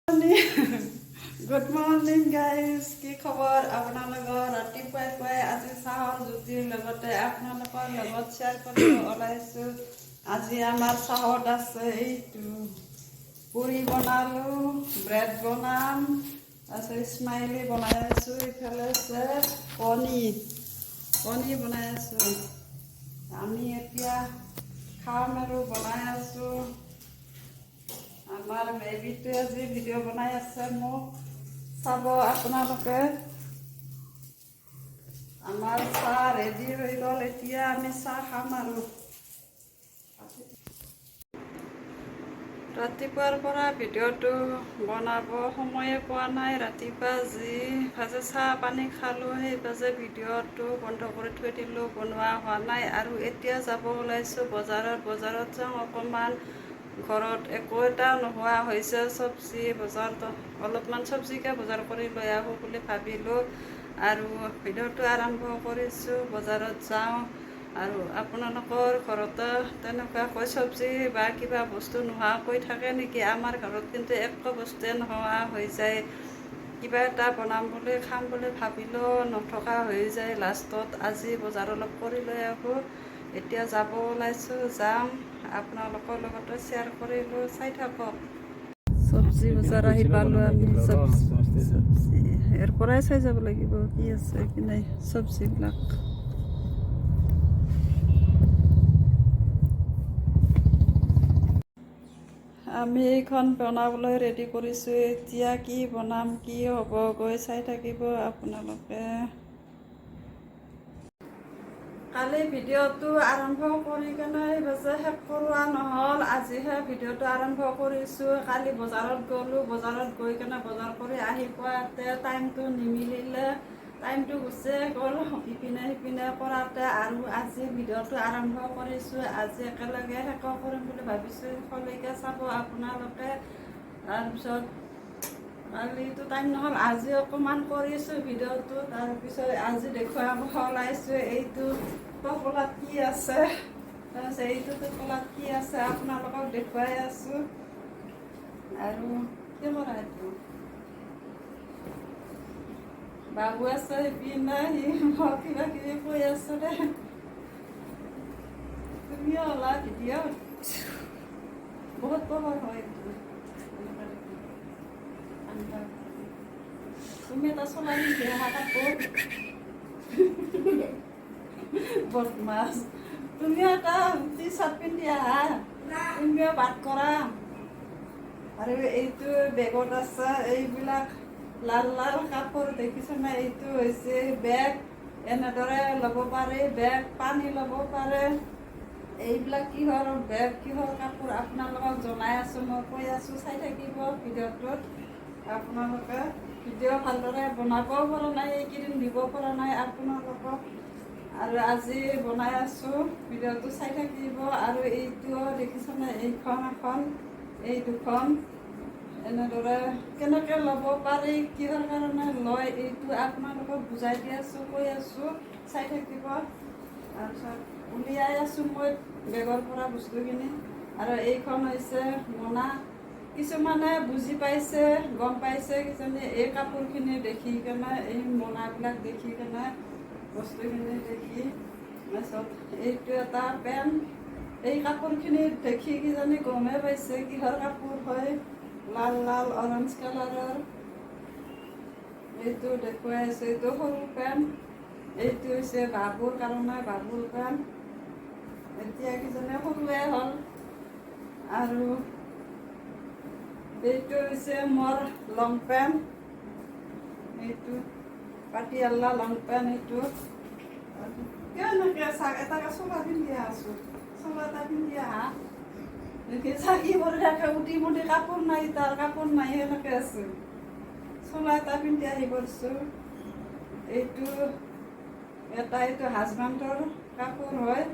Good morning guys, কি খবৰ আপোনালোকৰ ৰাতিপুৱাই আজি চাহৰ জুতিৰ লগতে আপোনালোকৰ লগত শ্বেয়াৰ কৰিব ওলাইছোঁ। আজি আমাৰ চাহত আছে এইটো পুৰি বনালোঁ, ব্ৰেড বনাম, তাৰপিছত স্মাইলি বনাই আছোঁ, ইফালে আছে কণী বনাই আছোঁ। আমি এতিয়া খাম আৰু বনাই আছোঁ। আমাৰ বেবীটোৱে আজি ভিডিঅ' বনাই আছে, মোক চাব আপোনালোকে। আমাৰ চাহ ৰেডি হৈ গ'ল, এতিয়া আমি চাহ খাম আৰু। ৰাতিপুৱাৰ পৰা ভিডিঅ'টো বনাব সময়ে পোৱা নাই। ৰাতিপুৱা যি ভাজে চাহ পানী খালোঁ, সেই ভাজে ভিডিঅ'টো বন্ধ কৰি থৈ দিলোঁ, বনোৱা হোৱা নাই। আৰু এতিয়া যাব ওলাইছোঁ বজাৰত যাওঁ অকণমান। ঘৰত একো এটা নোহোৱা হৈছে, চব্জি বজাৰত অলপমান চব্জিকে বজাৰ কৰি লৈ আহোঁ বুলি ভাবিলোঁ আৰু ভিডিঅ'টো আৰম্ভ কৰিছোঁ। বজাৰত যাওঁ আৰু আপোনালোকৰ ঘৰতো তেনেকুৱাকৈ চব্জি বা কিবা বস্তু নোহোৱাকৈ থাকে নেকি? আমাৰ ঘৰত কিন্তু একো বস্তুৱে নোহোৱা হৈ যায়। কিবা এটা বনাম বুলি খাম বুলি ভাবিলেও নথকা হৈ যায় লাষ্টত। আজি বজাৰ অলপ কৰি লৈ আহোঁ, এতিয়া যাব ওলাইছোঁ, যাম, আপোনালোকৰ লগতো শ্বেয়াৰ কৰিলোঁ, চাই থাকক। চব্জি বজাৰ আহি পালোঁ আমি। চব্জি ইয়াৰ পৰাই চাই যাব লাগিব কি আছে কি নাই চব্জিবিলাক। আমি এইখন বনাবলৈ ৰেডি কৰিছোঁ। এতিয়া কি বনাম, কি হ'ব, গৈ চাই থাকিব আপোনালোকে। কালি ভিডিঅ'টো আৰম্ভ কৰি কেনে শেষ কৰোৱা নহ'ল, আজিহে ভিডিঅ'টো আৰম্ভ কৰিছোঁ। কালি বজাৰত গ'লোঁ, বজাৰত গৈ কেনে বজাৰ কৰি আহি পোৱাতে টাইমটো নিমিলিলে, টাইমটো গুচিয়ে গ'ল ইপিনে কৰাতে। আৰু আজি ভিডিঅ'টো আৰম্ভ কৰিছোঁ, আজি একেলগে শেষ কৰিম বুলি ভাবিছোঁ। শেষলৈকে চাব আপোনালোকে। তাৰপিছত কালিতো টাইম নহ'ল, আজি অকণমান কৰিছোঁ ভিডিঅ'টো। তাৰপিছত আজি দেখুৱাব ওলাইছোঁ এইটো টোপোলাত কি আছে। তাৰপিছত এইটো টোপোলাত কি আছে আপোনালোকক দেখুৱাই আছোঁ। আৰু কি কৰা এইটো বাবু আছে সিপিনে, সি মোক কিবা কিবি কৈ আছে দে। তুমিও ওলা ভিডিঅ', বহুত পোহৰ হয় এইটো। তুমি এটা চলাই নিদি অহা কাপোৰ বদমাছ, তুমিও এটা টি চাৰ্ট পিন্ধি আহা, তুমিও বাদ কৰা। আৰু এইটো বেগত আছে এইবিলাক লাল কাপোৰ দেখিছেনে? এইটো হৈছে বেগ, এনেদৰে ল'ব পাৰে বেগ, পানী ল'ব পাৰে। এইবিলাক কিহৰ বেগ, কিহৰ কাপোৰ আপোনালোকক জনাই আছোঁ, মই কৈ আছোঁ, চাই থাকিব ভিডিঅ'টোত। আপোনালোকে ভিডিঅ' ভালদৰে বনাবও পৰা নাই, এইকেইদিন দিব পৰা নাই আপোনালোকক। আৰু আজি বনাই আছোঁ, ভিডিঅ'টো চাই থাকিব। আৰু এইটোও দেখিছেনে? এইখন এখন, এই দুখন এনেদৰে কেনেকৈ ল'ব পাৰি, কিহৰ কাৰণে লয়, এইটো আপোনালোকক বুজাই দি আছোঁ, কৈ আছোঁ, চাই থাকিব। তাৰপিছত উলিয়াই আছোঁ মই বেগৰ পৰা বস্তুখিনি। আৰু এইখন হৈছে মোনা। কিছুমানে বুজি পাইছে, গম পাইছে কিজানি এই কাপোৰখিনি দেখি কেনে, এই মোনাবিলাক দেখি কেনে, বস্তুখিনি দেখি। তাৰপিছত এইটো এটা পেণ্ট, এই কাপোৰখিনি দেখি কিজানি গমেই পাইছে কিহৰ কাপোৰ হয়, লাল অৰেঞ্জ কালাৰৰ। এইটো দেখুৱাই আছে, এইটো সৰু পেণ্ট, এইটো হৈছে বাবুৰ কাৰণে, বাবুৰ পেণ্ট। এতিয়া কিজানি সৰুৱে হ'ল। আৰু এইটো হৈছে মোৰ লং পেণ্ট, এইটো পাটিয়ালা লং পেণ্ট। এইটো কিয় এনেকৈ এটা চোলা পিন্ধি আছোঁ, চোলা এটা পিন্ধি আহা। চাকি কৰি থাকে, উঠি মুঠি কাপোৰ নাই, তাৰ কাপোৰ নাই, সেনেকৈ আছে। চোলা এটা পিন্ধি আহি পৰিছোঁ। এইটো এইটো হাজবেণ্ডৰ কাপোৰ হয়।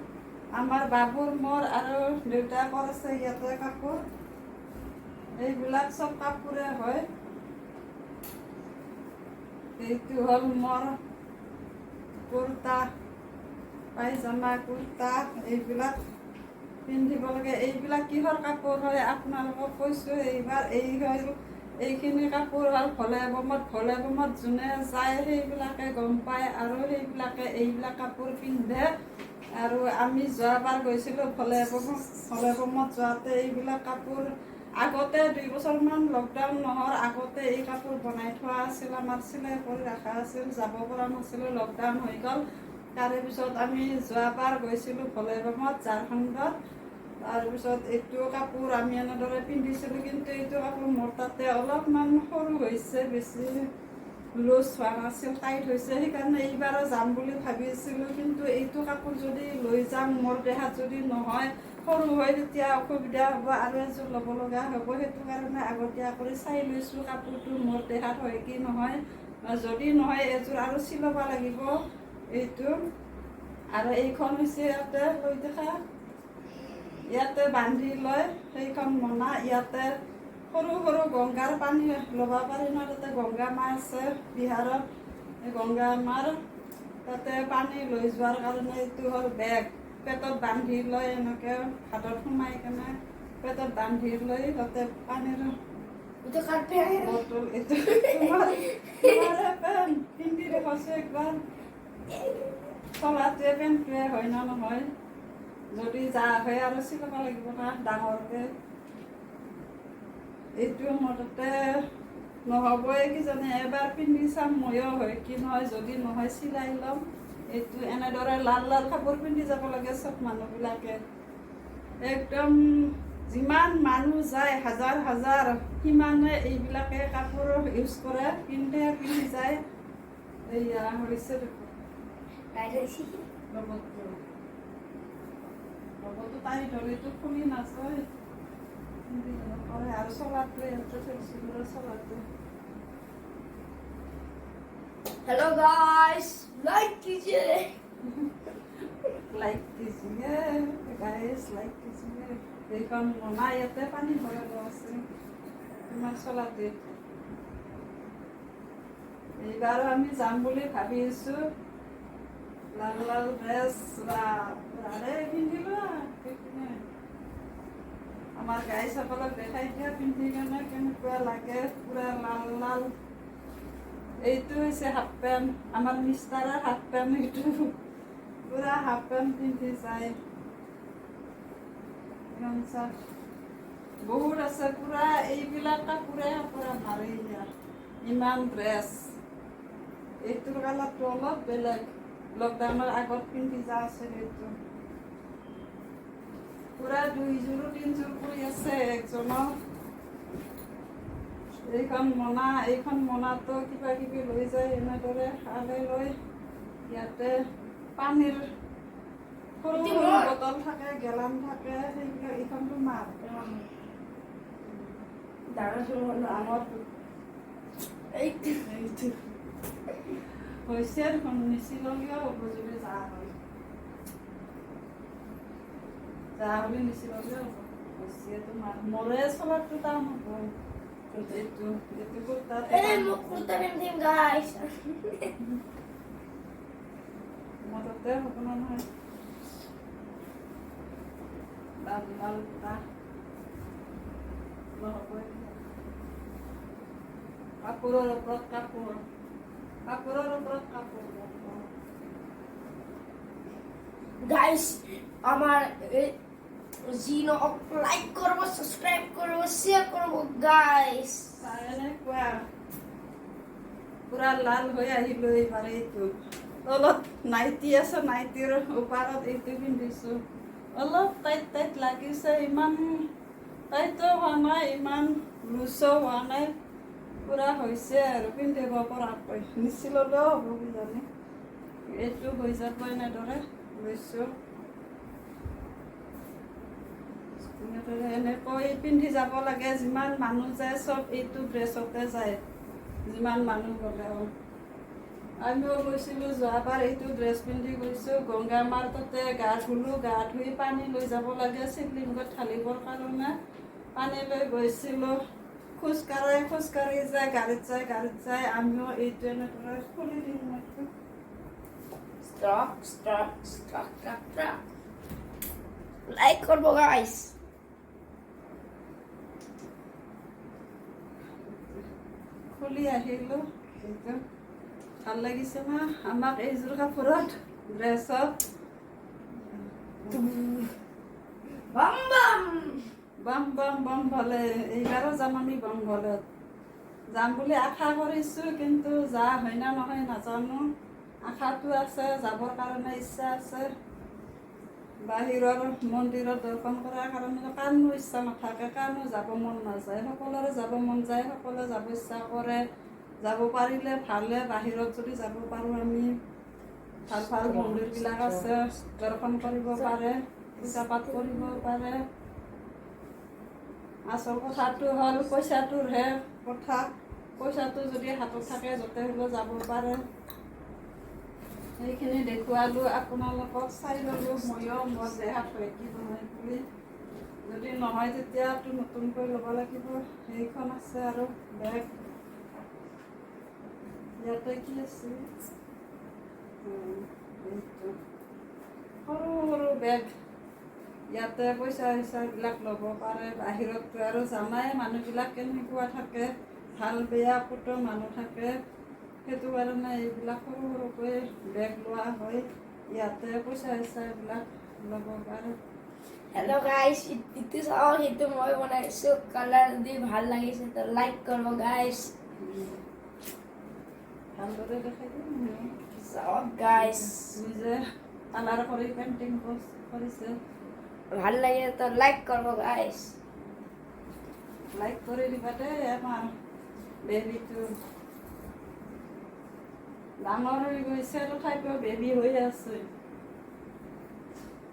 আমাৰ বাবুৰ, মোৰ আৰু দেউতাকৰ আছে ইয়াতে কাপোৰ। এইবিলাক চব কাপোৰে হয়। এইটো হ'ল মোৰ কুৰ্তা, পাইজামা, কুৰ্তা, এইবিলাক পিন্ধিব লাগে। এইবিলাক কিহৰ কাপোৰ হয় আপোনালোকক কৈছোঁ এইবাৰ। এই হ'ল এইখিনি কাপোৰ হ'ল ভলৱমত যোনে যায় সেইবিলাকে গম পায় আৰু সেইবিলাকে এইবিলাক কাপোৰ পিন্ধে আৰু আমি যোৱাবাৰ গৈছিলোঁ ভলৱমত যোৱাতে এইবিলাক কাপোৰ আগতে 2 বছৰমান লকডাউন নোহোৱাৰ আগতে এই কাপোৰ বনাই থোৱা আছিল আমাৰ চিলাই কৰি ৰখা আছিল যাব পৰা নাছিলোঁ লকডাউন হৈ গ'ল তাৰে পিছত আমি যোৱাবাৰ গৈছিলোঁ ভলৱমত ঝাৰখণ্ডত তাৰপিছত এইটো কাপোৰ আমি এনেদৰে পিন্ধিছিলোঁ কিন্তু এইটো কাপোৰ মোৰ তাতে অলপমান সৰু হৈছে বেছি লুজ হোৱা নাছিল টাইট হৈছে সেইকাৰণে এইবাৰো যাম বুলি ভাবিছিলোঁ কিন্তু এইটো কাপোৰ যদি লৈ যাম মোৰ দেহাত যদি নহয় সৰু হয় তেতিয়া অসুবিধা হ'ব আৰু এযোৰ ল'ব লগা হ'ব সেইটো কাৰণে আগতীয়াকৈ চাই লৈছোঁ কাপোৰটো মোৰ দেহাত হয় কি নহয় যদি নহয় এযোৰ আৰু চিলাব লাগিব এইটো আৰু এইখন হৈছে ইয়াতে লৈ দেখা ইয়াতে বান্ধি লয় সেইখন মোনা ইয়াতে সৰু সৰু গংগাৰ পানী ল'ব পাৰি ন তাতে গংগা মা আছে বিহাৰত গংগা মাৰ তাতে পানী লৈ যোৱাৰ কাৰণে এইটো হ'ল বেগ পেটত বান্ধি লয় এনেকৈ হাতত সোমাই কেনে পেটত বান্ধি লৈ তাতে পানীৰ বটল এইটো তোমাৰে পেন পিন্ধি দেখাইছোঁ একবাৰ চলাটোৱে পেনটোৱে হয় না নহয় যদি যা হয় আৰু চিলাব লাগিব না ডাঙৰকৈ এইটো মোৰ তাতে নহ'বই কিজানি এবাৰ পিন্ধি চাম ময়ো হয় কি নহয় যদি নহয় চিলাই ল'ম এইটো এনেদৰে লাল লাল কাপোৰ পিন্ধি যাব লাগে চব মানুহবিলাকে একদম যিমান মানুহ যায় হাজাৰ হাজাৰ সিমানে এইবিলাকে কাপোৰ ইউজ কৰে পিন্ধি যায় এইয়া হৈছে ৰবৰটো টানি ধৰিটো খুলি নাযায় কৰে আৰু চলাটোৱে ইয়াতে থৈছিলোঁ চলাটো हेलो गाइस लाइक कीजिए লাইক দিছিলে গাইজ লাইক দিছিলে এইখন মোনা ইয়াতে পানী ভৰাব আছে তোমাৰ চলাতে এইবাৰো আমি যাম বুলি ভাবি আছোঁ লাল লাল ড্ৰেছ পিন্ধিলোঁ আমাৰ গাইসকলক দেখাই দিয়া পিন্ধি কেনে কেনেকুৱা লাগে পুৰা লাল লাল এইটো হৈছে হাফ পেণ্ট আমাৰ মিষ্টাৰৰ হাফ পেণ্ট এইটো পুৰা হাফ পেণ্ট পিন্ধি যায় বহুত আছে পুৰা এইবিলাক কাপোৰে পুৰা মাৰি ইয়াত ইমান ড্ৰেছ এইটোৰ কালাৰটো অলপ বেলেগ লকডাউনৰ আগত পিন্ধি যা আছে এইটো পুৰা 2 যোৰ 3 যোৰ কৰি আছে একজনৰ এইখন মোনাটো কিবা কিবি লৈ যায় এনেদৰে খালে লৈ ইয়াতে পানীৰ সৰু সৰু বটল থাকে গেলান থাকে সেইবিলাক এইখনটো মাৰ এইটো হৈছে দেখোন নিচিলগীয়াও হ'ব যদি যা হয় যা বুলি নিচিলগীয়াও হ'ব হৈছে তোমাৰ মৰে চলাটো টান হ'ব এইটো कुर्ता पेंटिंग गाइस মততে হ'ব নহয় লাল লাল পুৰা নহ'বই কাপোৰৰ ওপৰত কাপোৰ गाइस আমাৰ জিনো লাইক কৰব সাবস্ক্ৰাইব কৰব শেয়াৰ কৰব গাইস এনেকুৱা পুৰা লাল হৈ আহিলোঁ এইবাৰ এইটো অলপ নাইটি আছে নাইটিৰ ওপৰত এইটো পিন্ধিছোঁ অলপ টাইট লাগিছে ইমান টাইটো হোৱা নাই ইমান লুজো হোৱা নাই পুৰা হৈছে আৰু পিন্ধিব পৰাকৈ নিচিললেও হ'ব কিজানি এইটো হৈ যাব এনেদৰে লৈছোঁ এনেকৈ পিন্ধি যাব লাগে যিমান মানুহ যায় চব এইটো ড্ৰেছতে যায় যিমান মানুহ গ'লেও আমিও গৈছিলোঁ যোৱাবাৰ এইটো ড্ৰেছ পিন্ধি গৈছোঁ গংগা মাৰ তাতে গা ধুলোঁ গা ধুই পানী লৈ যাব লাগে শিৱলিংগত ঢালিবৰ কাৰণে পানী লৈ গৈছিলোঁ খোজকাঢ়ি যায় গাড়ীত যায় আমিও এইটো এনেদৰে খুলি দিম স্টক লাইক কৰব গাইস খুলি আহিলোঁ এইটো ভাল লাগিছে না আমাক এইযোৰ কাপোৰত ড্ৰেছত বাম বাম বম বম বম ভলে এইবাৰো যাম আমি বম ভলত যাম বুলি আশা কৰিছোঁ কিন্তু যা হয় না নহয় নাজানো আশাটো আছে যাবৰ কাৰণে ইচ্ছা আছে বাহিৰৰ মন্দিৰত দৰ্শন কৰাৰ কাৰণে কাৰণো ইচ্ছা নাথাকে কাৰণো যাব মন নাযায় সকলোৰে যাব মন যায় সকলোৱে যাব ইচ্ছা কৰে যাব পাৰিলে ভালে বাহিৰত যদি যাব পাৰোঁ আমি ভাল ভাল মন্দিৰবিলাক আছে দৰ্শন কৰিব পাৰে পূজা পাঠ কৰিব পাৰে আচল কথাটো হ'ল পইচাটোৰহে কথা পইচাটো যদি হাতত থাকে য'তে হ'লেও যাব পাৰে সেইখিনি দেখুৱালোঁ আপোনালোকক চাই ল'লোঁ ময়ো মোৰ দেহাত হয় কি নহয় বুলি যদি নহয় তেতিয়াতো নতুনকৈ ল'ব লাগিব সেইখন আছে আৰু বেগ ইয়াতে কি আছে এইটো সৰু সৰু বেগ ইয়াতে পইচা চইচাবিলাক ল'ব পাৰে বাহিৰততো আৰু জানাই মানুহবিলাক কেনেকুৱা থাকে ভাল বেয়া ক'তো মানুহ থাকে সেইটো কাৰণে এইবিলাক সৰু সৰুকৈ বেগ লোৱা হয় ইয়াতে পইচা চইচাবিলাক ল'ব পাৰে হেল্ল' গাইছ ইটো চাওঁ সেইটো মই বনাইছোঁ কালাৰ দি ভাল লাগিছে তো লাইক কৰিব গাইছ ভালদৰে দেখাই দিম চাওক গাইছ নিজে কালাৰ কৰি পেইণ্টিং কৰিছে ভাল লাগে তো লাইক কৰিব গাইছ লাইক কৰি দিবা দেই আমাৰ বেবীটো ডাঙৰ হৈ গৈছে তথাপিও বেবী হৈ আছে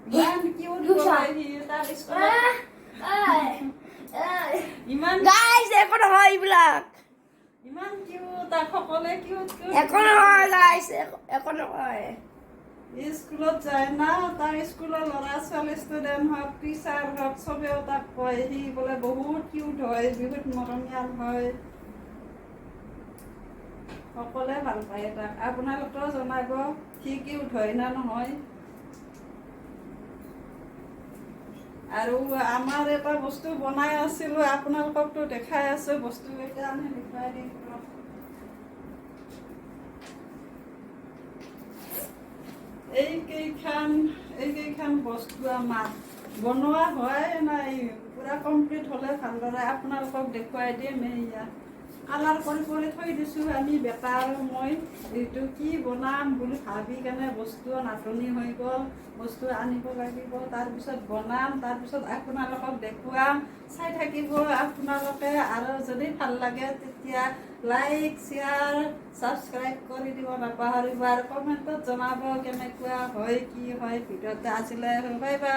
ইমান কিউট সি তাৰ স্কুলত ইমান গাইছ একো নহয় এইবিলাক ইমান কিউট তাক সকলোৱে কিউট একো নহয় গাইছ একো নহয় স্কুলত যায় না তাৰ স্কুলৰ ল'ৰা ছোৱালী ষ্টুডেণ্ট হওক টিচাৰ হওক চবেও তাক কয় সি বোলে বহুত কিউট হয় বহুত মৰমীয়াল হয় সকলোৱে ভাল পায় তাক আপোনালোকেও জনাব সি কিউট হয় না নহয় আৰু আমাৰ এটা বস্তু বনাই আছিলোঁ আপোনালোককতো দেখাই আছোঁ বস্তুকেইটা আমি দেখুৱাই দিম এইকেইখন বস্তু আমাৰ বনোৱা হয় নাই পূৰা কমপ্লিট হ'লে ভালদৰে আপোনালোকক দেখুৱাই দিম এয়া কালাৰ কৰি কৰি থৈ দিছোঁ আমি বেটা আৰু মই এইটো কি বনাম বুলি ভাবি কেনে বস্তু নাটনি হৈ গ'ল বস্তু আনিব লাগিব তাৰপিছত বনাম তাৰপিছত আপোনালোকক দেখুৱাম চাই থাকিব আপোনালোকে আৰু যদি ভাল লাগে তেতিয়া লাইক শ্বেয়াৰ ছাবস্ক্ৰাইব কৰি দিব নাপাহৰিব আৰু কমেণ্টত জনাব কেনেকুৱা হয় কি হয় ভিডিঅ'তে আজিলৈ বাই বাই